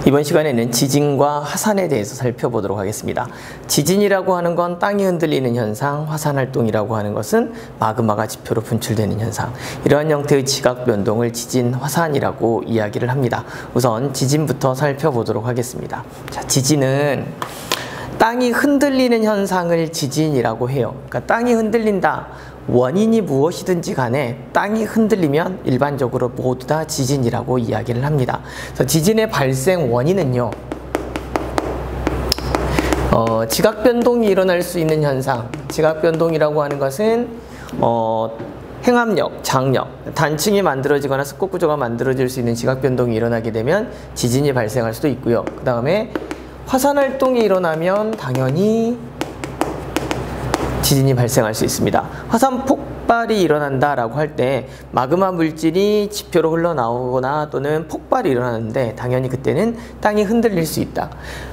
이번 시간에는 지진과 화산에 대해서 살펴보도록 하겠습니다. 지진이라고 하는 건 땅이 흔들리는 현상, 화산활동이라고 하는 것은 마그마가 지표로 분출되는 현상. 이러한 형태의 지각 변동을 지진, 화산이라고 이야기를 합니다. 우선 지진부터 살펴보도록 하겠습니다. 자, 지진은 땅이 흔들리는 현상을 지진이라고 해요. 그러니까 땅이 흔들린다. 원인이 무엇이든지 간에 땅이 흔들리면 일반적으로 모두 다 지진이라고 이야기를 합니다. 그래서 지진의 발생 원인은요, 지각변동이 일어날 수 있는 현상. 지각변동이라고 하는 것은 행압력, 장력, 단층이 만들어지거나 습곡구조가 만들어질 수 있는 지각변동이 일어나게 되면 지진이 발생할 수도 있고요. 그 다음에 화산활동이 일어나면 당연히 지진이 발생할 수 있습니다. 화산 폭발이 일어난다라고 할 때 마그마 물질이 지표로 흘러나오거나 또는 폭발이 일어나는데 당연히 그때는 땅이 흔들릴 수 있다.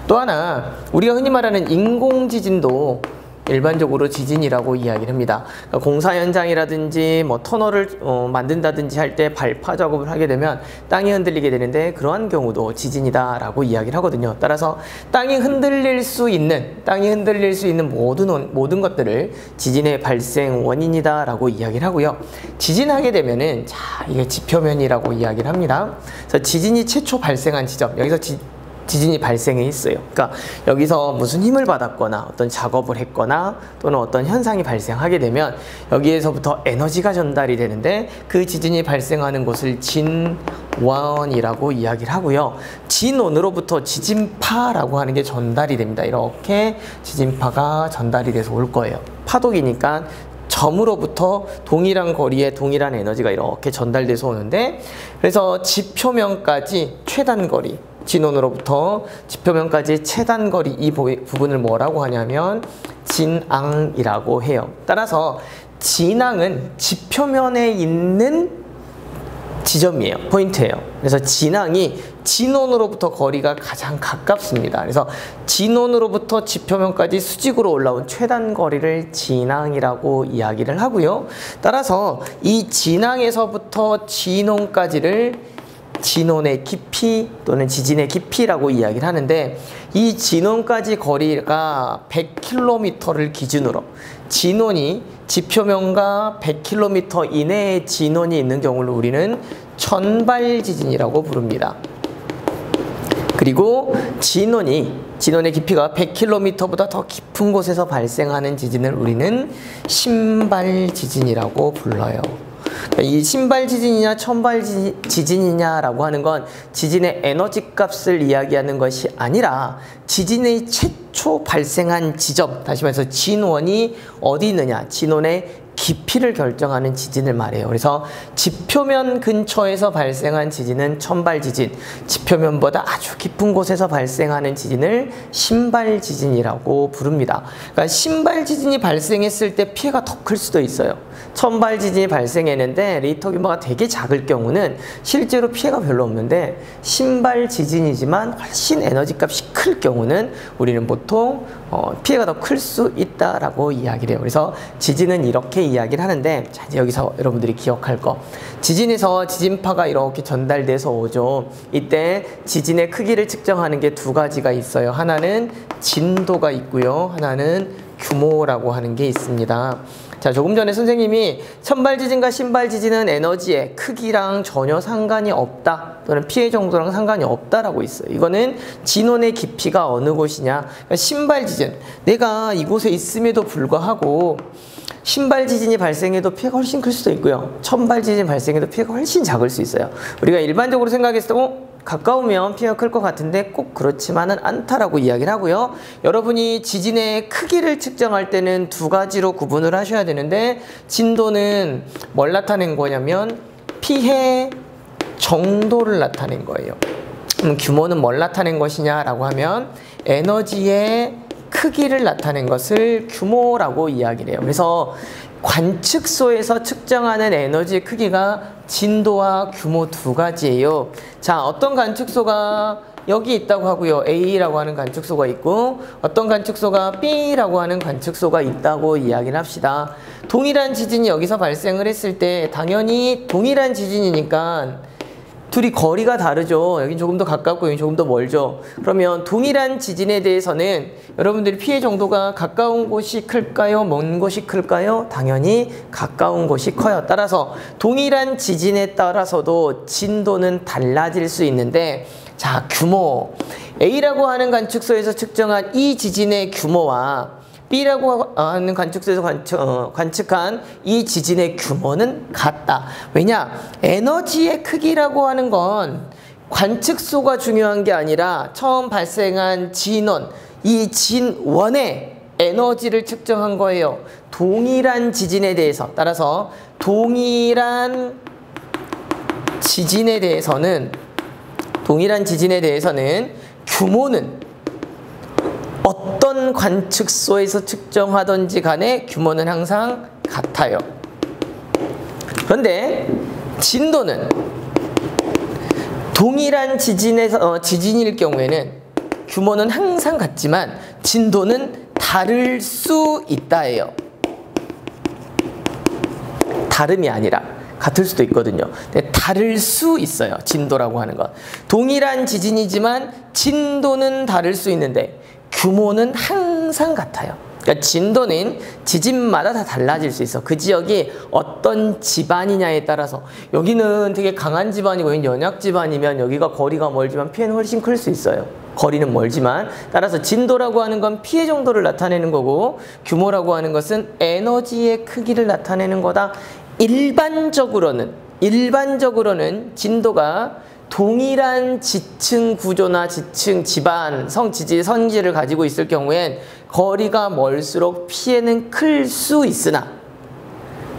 또 하나, 우리가 흔히 말하는 인공지진도 일반적으로 지진이라고 이야기를 합니다. 그러니까 공사 현장이라든지 터널을 만든다든지 할 때 발파 작업을 하게 되면 땅이 흔들리게 되는데 그러한 경우도 지진이다라고 이야기를 하거든요. 따라서 땅이 흔들릴 수 있는 모든 것들을 지진의 발생 원인이다라고 이야기를 하고요. 지진하게 되면은 이게 지표면이라고 이야기를 합니다. 그래서 지진이 최초 발생한 지점, 여기서 지진이 발생했어요. 그러니까 여기서 무슨 힘을 받았거나 어떤 작업을 했거나 또는 어떤 현상이 발생하게 되면 여기에서부터 에너지가 전달이 되는데 그 지진이 발생하는 곳을 진원이라고 이야기를 하고요. 진원으로부터 지진파라고 하는 게 전달이 됩니다. 이렇게 지진파가 전달이 돼서 올 거예요. 파독이니까 점으로부터 동일한 거리에 동일한 에너지가 이렇게 전달돼서 오는데, 그래서 지표면까지 최단 거리, 진원으로부터 지표면까지 최단 거리, 이 부분을 뭐라고 하냐면 진앙이라고 해요. 따라서 진앙은 지표면에 있는 지점이에요. 포인트예요. 그래서 진앙이 진원으로부터 거리가 가장 가깝습니다. 그래서 진원으로부터 지표면까지 수직으로 올라온 최단 거리를 진앙이라고 이야기를 하고요. 따라서 이 진앙에서부터 진원까지를 진원의 깊이 또는 지진의 깊이라고 이야기를 하는데, 이 진원까지 거리가 100km를 기준으로 진원이 지표면과 100km 이내에 진원이 있는 경우를 우리는 천발지진이라고 부릅니다. 그리고 진원의 깊이가 100km보다 더 깊은 곳에서 발생하는 지진을 우리는 신발지진이라고 불러요. 이 신발지진이냐 천발지진이냐라고 하는 건 지진의 에너지 값을 이야기하는 것이 아니라 지진의 최초 발생한 지점, 다시 말해서 진원이 어디 있느냐, 진원의 깊이를 결정하는 지진을 말해요. 그래서 지표면 근처에서 발생한 지진은 천발지진, 지표면보다 아주 깊은 곳에서 발생하는 지진을 신발지진이라고 부릅니다. 그러니까 신발지진이 발생했을 때 피해가 더 클 수도 있어요. 천발지진이 발생했는데 리터 규모가 되게 작을 경우는 실제로 피해가 별로 없는데, 신발지진이지만 훨씬 에너지 값이 클 경우는 우리는 보통 피해가 더 클 수 있다라고 이야기를 해요. 그래서 지진은 이렇게 이야기를 하는데, 자, 이제 여기서 여러분들이 기억할 거, 지진에서 지진파가 이렇게 전달돼서 오죠. 이때 지진의 크기를 측정하는 게 두 가지가 있어요. 하나는 진도가 있고요, 하나는 규모라고 하는 게 있습니다. 자, 조금 전에 선생님이 천발지진과 신발지진은 에너지의 크기랑 전혀 상관이 없다, 또는 피해 정도랑 상관이 없다라고 있어요. 이거는 진원의 깊이가 어느 곳이냐. 그러니까 신발지진, 내가 이곳에 있음에도 불구하고 신발지진이 발생해도 피해가 훨씬 클 수도 있고요, 천발지진 발생해도 피해가 훨씬 작을 수 있어요. 우리가 일반적으로 생각했을 때 가까우면 피해가 클 것 같은데 꼭 그렇지만은 않다라고 이야기를 하고요. 여러분이 지진의 크기를 측정할 때는 두 가지로 구분을 하셔야 되는데, 진도는 뭘 나타낸 거냐면 피해 정도를 나타낸 거예요. 규모는 뭘 나타낸 것이냐라고 하면 에너지의 크기를 나타낸 것을 규모라고 이야기를 해요. 그래서 관측소에서 측정하는 에너지의 크기가 진도와 규모 두 가지예요. 자, 어떤 관측소가 여기 있다고 하고요, A라고 하는 관측소가 있고, 어떤 관측소가 B라고 하는 관측소가 있다고 이야기를 합시다. 동일한 지진이 여기서 발생을 했을 때 당연히 동일한 지진이니까 둘이 거리가 다르죠. 여긴 조금 더 가깝고 여긴 조금 더 멀죠. 그러면 동일한 지진에 대해서는 여러분들이 피해 정도가 가까운 곳이 클까요? 먼 곳이 클까요? 당연히 가까운 곳이 커요. 따라서 동일한 지진에 따라서도 진도는 달라질 수 있는데, 자, 규모. A라고 하는 관측소에서 측정한 이 지진의 규모와 B라고 하는 관측소에서 관측한 이 지진의 규모는 같다. 왜냐? 에너지의 크기라고 하는 건 관측소가 중요한 게 아니라 처음 발생한 진원, 이 진원의 에너지를 측정한 거예요. 동일한 지진에 대해서. 따라서 동일한 지진에 대해서는 규모는 어떤 관측소에서 측정하든지 간에 규모는 항상 같아요. 그런데 진도는 동일한 지진일 경우에는 규모는 항상 같지만 진도는 다를 수 있다예요. 다름이 아니라 같을 수도 있거든요. 근데 다를 수 있어요. 진도라고 하는 건. 동일한 지진이지만 진도는 다를 수 있는데 규모는 항상 같아요. 그러니까 진도는 지진마다 다 달라질 수 있어. 그 지역이 어떤 집안이냐에 따라서. 여기는 되게 강한 집안이고 여기는 연약 집안이면 여기가 거리가 멀지만 피해는 훨씬 클 수 있어요. 거리는 멀지만. 따라서 진도라고 하는 건 피해 정도를 나타내는 거고, 규모라고 하는 것은 에너지의 크기를 나타내는 거다. 일반적으로는 진도가 동일한 지층 구조나 지층 집안, 성지를 가지고 있을 경우엔 거리가 멀수록 피해는 클 수 있으나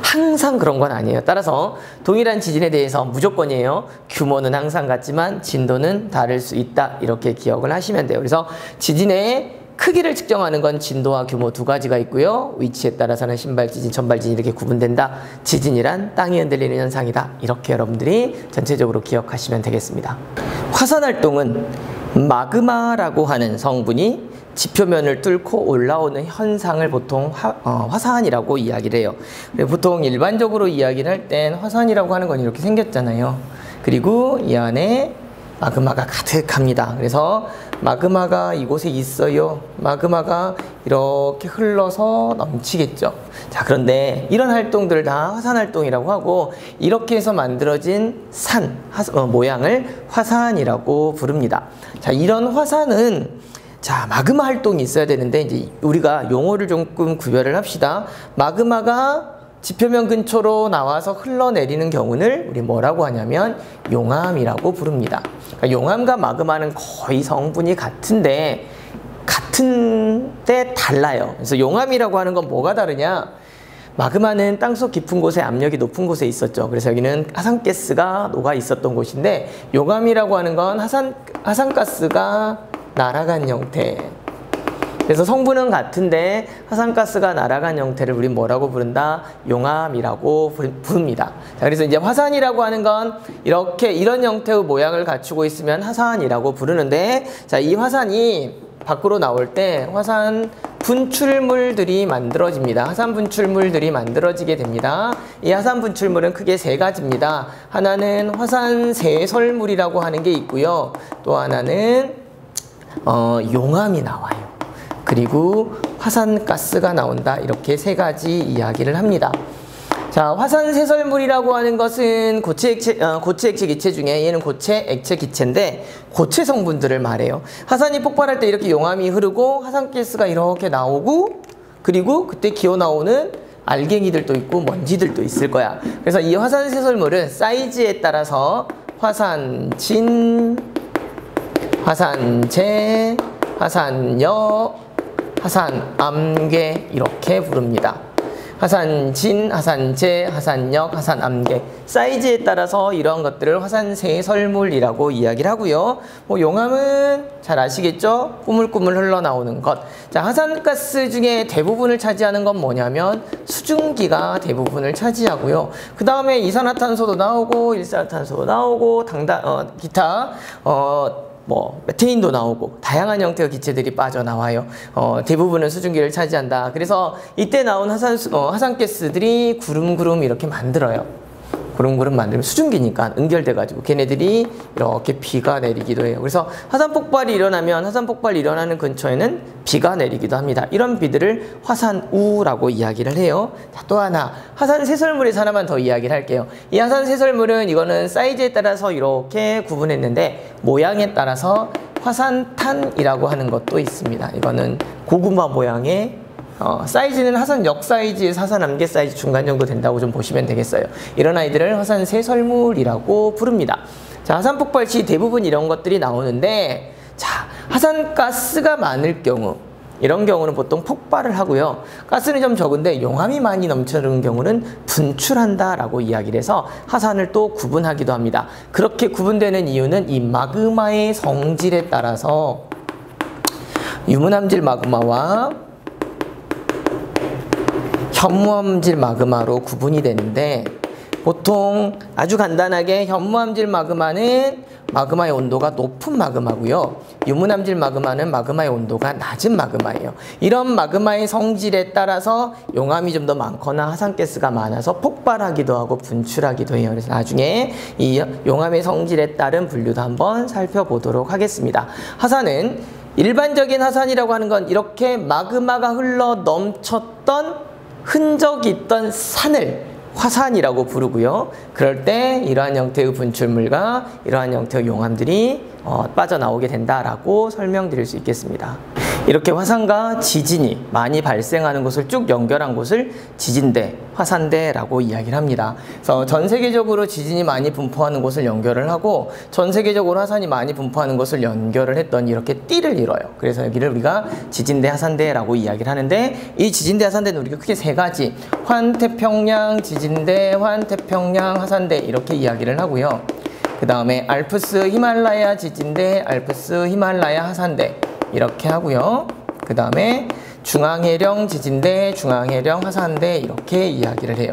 항상 그런 건 아니에요. 따라서 동일한 지진에 대해서 무조건이에요. 규모는 항상 같지만 진도는 다를 수 있다. 이렇게 기억을 하시면 돼요. 그래서 지진의 크기를 측정하는 건 진도와 규모 두 가지가 있고요. 위치에 따라서는 신발지진, 전발지진 이렇게 구분된다. 지진이란 땅이 흔들리는 현상이다. 이렇게 여러분들이 전체적으로 기억하시면 되겠습니다. 화산활동은 마그마라고 하는 성분이 지표면을 뚫고 올라오는 현상을 보통 화산이라고 이야기를 해요. 보통 일반적으로 이야기를 할 땐 화산이라고 하는 건 이렇게 생겼잖아요. 그리고 이 안에 마그마가 가득합니다. 그래서 마그마가 이곳에 있어요. 마그마가 이렇게 흘러서 넘치겠죠. 자, 그런데 이런 활동들을 다 화산활동이라고 하고, 이렇게 해서 만들어진 모양을 화산이라고 부릅니다. 자, 이런 화산은 마그마 활동이 있어야 되는데, 이제 우리가 용어를 조금 구별을 합시다. 마그마가 지표면 근처로 나와서 흘러내리는 경우를 우리 뭐라고 하냐면 용암이라고 부릅니다. 그러니까 용암과 마그마는 거의 성분이 같은데 달라요. 그래서 용암이라고 하는 건 뭐가 다르냐? 마그마는 땅속 깊은 곳에 압력이 높은 곳에 있었죠. 그래서 여기는 화산가스가 녹아 있었던 곳인데, 용암이라고 하는 건 화산가스가 날아간 형태. 그래서 성분은 같은데 화산가스가 날아간 형태를 우리 뭐라고 부른다? 용암이라고 부릅니다. 자, 그래서 이제 화산이라고 하는 건 이런 형태의 모양을 갖추고 있으면 화산이라고 부르는데, 자, 이 화산이 밖으로 나올 때 화산 분출물들이 만들어집니다. 화산 분출물들이 만들어지게 됩니다. 이 화산 분출물은 크게 세 가지입니다. 하나는 화산 세설물이라고 하는 게 있고요. 또 하나는 용암이 나와요. 그리고 화산가스가 나온다. 이렇게 세 가지 이야기를 합니다. 자, 화산세설물이라고 하는 것은 고체, 액체, 기체 중에 얘는 고체, 액체, 기체인데 고체 성분들을 말해요. 화산이 폭발할 때 이렇게 용암이 흐르고 화산가스가 이렇게 나오고, 그리고 그때 기어 나오는 알갱이들도 있고 먼지들도 있을 거야. 그래서 이 화산세설물은 사이즈에 따라서 화산진, 화산재, 화산여, 화산암괴 이렇게 부릅니다. 화산진, 화산재, 화산역, 화산암괴. 사이즈에 따라서 이러한 것들을 화산세설물이라고 이야기를 하고요. 용암은 잘 아시겠죠? 꾸물꾸물 흘러나오는 것. 자, 화산가스 중에 대부분을 차지하는 건 뭐냐면 수증기가 대부분을 차지하고요. 그 다음에 이산화탄소도 나오고 일산화탄소도 나오고 기타 메테인도 나오고 다양한 형태의 기체들이 빠져나와요. 대부분은 수증기를 차지한다. 그래서 이때 나온 화산가스들이 구름구름 이렇게 만들어요. 구름구름 만들면 수증기니까 응결돼가지고 걔네들이 이렇게 비가 내리기도 해요. 그래서 화산 폭발이 일어나면 화산 폭발이 일어나는 근처에는 비가 내리기도 합니다. 이런 비들을 화산우라고 이야기를 해요. 자, 또 하나 화산 세설물에서 하나만 더 이야기를 할게요. 이 화산 세설물은 이거는 사이즈에 따라서 이렇게 구분했는데 모양에 따라서 화산탄이라고 하는 것도 있습니다. 이거는 고구마 모양의 사이즈는 화산 역 사이즈에서 화산 암개 사이즈 중간 정도 된다고 좀 보시면 되겠어요. 이런 아이들을 화산 세설물이라고 부릅니다. 자, 화산 폭발 시 대부분 이런 것들이 나오는데, 자, 화산 가스가 많을 경우, 이런 경우는 보통 폭발을 하고요. 가스는 좀 적은데 용암이 많이 넘치는 경우는 분출한다라고 이야기를 해서 화산을 또 구분하기도 합니다. 그렇게 구분되는 이유는 이 마그마의 성질에 따라서 유문암질 마그마와 현무암질 마그마로 구분이 되는데, 보통 아주 간단하게 현무암질 마그마는 마그마의 온도가 높은 마그마고요. 유문암질 마그마는 마그마의 온도가 낮은 마그마예요. 이런 마그마의 성질에 따라서 용암이 좀 더 많거나 화산가스가 많아서 폭발하기도 하고 분출하기도 해요. 그래서 나중에 이 용암의 성질에 따른 분류도 한번 살펴보도록 하겠습니다. 화산은 일반적인 화산이라고 하는 건 이렇게 마그마가 흘러 넘쳤던 흔적이 있던 산을 화산이라고 부르고요. 그럴 때 이러한 형태의 분출물과 이러한 형태의 용암들이 빠져나오게 된다라고 설명드릴 수 있겠습니다. 이렇게 화산과 지진이 많이 발생하는 곳을 쭉 연결한 곳을 지진대, 화산대라고 이야기를 합니다. 그래서 전 세계적으로 지진이 많이 분포하는 곳을 연결을 하고 전 세계적으로 화산이 많이 분포하는 곳을 연결을 했더니 이렇게 띠를 이뤄요. 그래서 여기를 우리가 지진대, 화산대라고 이야기를 하는데, 이 지진대, 화산대는 우리가 크게 세 가지, 환태평양 지진대, 환태평양 화산대 이렇게 이야기를 하고요. 그 다음에 알프스 히말라야 지진대, 알프스 히말라야 화산대 이렇게 하고요. 그 다음에 중앙해령 지진대, 중앙해령 화산대 이렇게 이야기를 해요.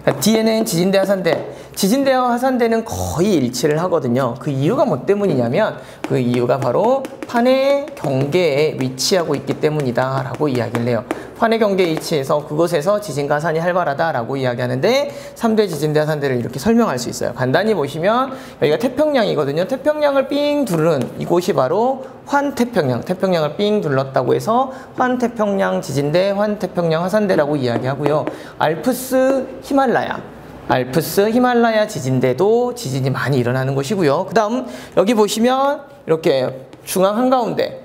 그러니까 뒤에는 지진대, 화산대, 지진대와 화산대는 거의 일치를 하거든요. 그 이유가 뭐 때문이냐면 그 이유가 바로 판의 경계에 위치하고 있기 때문이다 라고 이야기를 해요. 판의 경계에 위치해서 그곳에서 지진과 화산이 활발하다라고 이야기하는데 3대 지진대, 화산대를 이렇게 설명할 수 있어요. 간단히 보시면 여기가 태평양이거든요. 태평양을 삥 두른 이곳이 바로 환태평양, 태평양을 삥 둘렀다고 해서 환태평양 지진대, 환태평양 화산대라고 이야기하고요. 알프스 히말라야, 알프스 히말라야 지진대도 지진이 많이 일어나는 곳이고요. 그 다음 여기 보시면 이렇게 중앙 한가운데,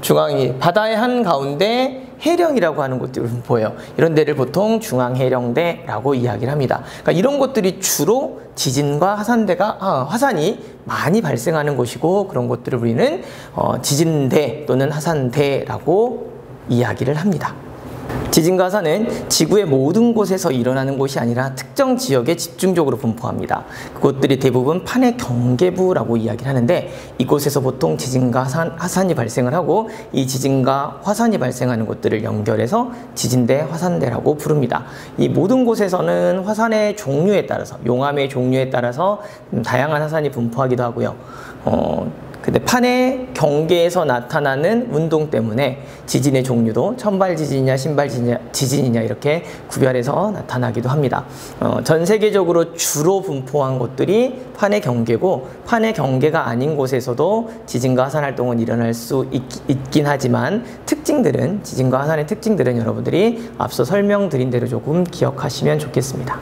중앙이 바다의 한가운데 해령이라고 하는 곳들을 보여요. 이런 데를 보통 중앙해령대라고 이야기를 합니다. 그러니까 이런 곳들이 주로 지진과 화산이 많이 발생하는 곳이고, 그런 곳들을 우리는 지진대 또는 화산대라고 이야기를 합니다. 지진과 화산은 지구의 모든 곳에서 일어나는 곳이 아니라 특정 지역에 집중적으로 분포합니다. 그곳들이 대부분 판의 경계부라고 이야기를 하는데, 이곳에서 보통 지진과 화산이 발생을 하고, 이 지진과 화산이 발생하는 곳들을 연결해서 지진대, 화산대라고 부릅니다. 이 모든 곳에서는 화산의 종류에 따라서, 용암의 종류에 따라서 다양한 화산이 분포하기도 하고요. 근데 판의 경계에서 나타나는 운동 때문에 지진의 종류도 천발지진이냐 신발지진이냐 이렇게 구별해서 나타나기도 합니다. 전 세계적으로 주로 분포한 곳들이 판의 경계고, 판의 경계가 아닌 곳에서도 지진과 화산 활동은 일어날 수 있긴 하지만 지진과 화산의 특징들은 여러분들이 앞서 설명드린 대로 조금 기억하시면 좋겠습니다.